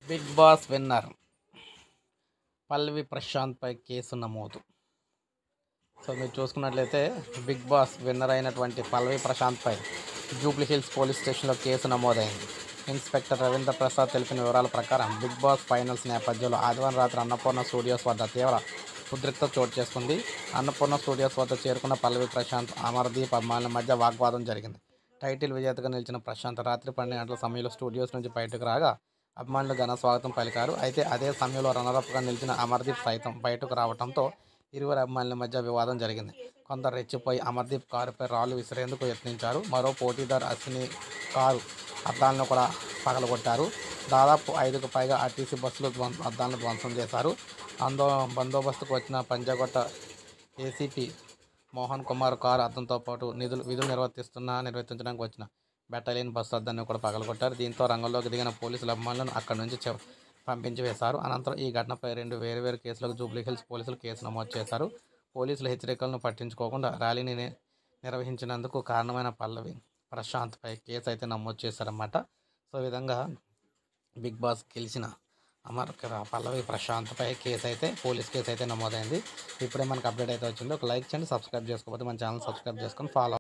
Big boss winner పల్లవి ప్రశాంత్పై case నమోదు. So మీరు చూసుకున్నట్లయితే బిగ్ బాస్ విన్నర్ అయినటువంటి పల్లవి ప్రశాంత్పై జూబ్లీ హిల్స్ పోలీస్ స్టేషన్లో కేసు నమోదైంది. ఇన్స్పెక్టర్ రవీంద్ర ప్రసాద్ తెలిపిన వివరాల ప్రకారం బిగ్ బాస్ ఫైనల్స్ నేపథ్యంలో ఆదివారం రాత్రి అన్నపూర్ణ స్టూడియోస్ వద్ద తీవ్ర ఉద్రిక్తత చోటు చేసుకుంది. అన్నపూర్ణ స్టూడియోస్ వద్ద చేరుకున్న పల్లవి ప్రశాంత్, అమర్దీప్ అభిమానుల మధ్య వాగ్వాదం జరిగింది. టైటిల్ విజేతగా నిలిచిన ప్రశాంత్ రాత్రి 12 గంటల సమయంలో స్టూడియోస్ నుంచి బయటకు రాగా అభిమానులు ఘన స్వాగతం పలికారు. అయితే అదే సమయంలో రన్నరప్గా నిలిచిన అమర్దీప్ సైతం బయటకు రావడంతో ఇరువురు అభిమానుల మధ్య వివాదం జరిగింది. కొందరు రెచ్చిపోయి అమర్దీప్ కారుపై రాళ్లు విసిరేందుకు యత్నించారు. మరో పోటీదారు అశ్విని కారు అద్దాలను కూడా పగలగొట్టారు. దాదాపు 5కు పైగా ఆర్టీసీ బస్సులు అద్దాలను ధ్వంసం చేశారు. బందోబస్తుకు వచ్చిన పంజాగుట్ట ఏసీపీ మోహన్ కుమార్ కారు అద్దంతో పాటు విధులు నిర్వర్తించడానికి వచ్చిన బెటాలియన్ బస్సు అద్దాన్ని కూడా పగలగొట్టారు. దీంతో రంగంలోకి దిగిన పోలీసులు అభిమానులను అక్కడి నుంచి పంపించి వేశారు. అనంతరం ఈ ఘటనపై 2 వేర్వేరు కేసులకు జూబ్లీ హిల్స్ పోలీసులు కేసు నమోదు చేశారు. పోలీసుల హెచ్చరికలను పట్టించుకోకుండా ర్యాలీని నిర్వహించినందుకు కారణమైన పల్లవి ప్రశాంత్పై కేసు అయితే నమోదు చేశారన్నమాట. సో ఈ విధంగా బిగ్ బాస్ గెలిచిన పల్లవి ప్రశాంత్పై పోలీస్ కేసు అయితే నమోదైంది. ఇప్పుడే మనకు అప్డేట్ అయితే వచ్చింది. ఒక లైక్ చేయండి, సబ్స్క్రైబ్ చేసుకోకపోతే మన ఛానల్ సబ్స్క్రైబ్ చేసుకొని ఫాలో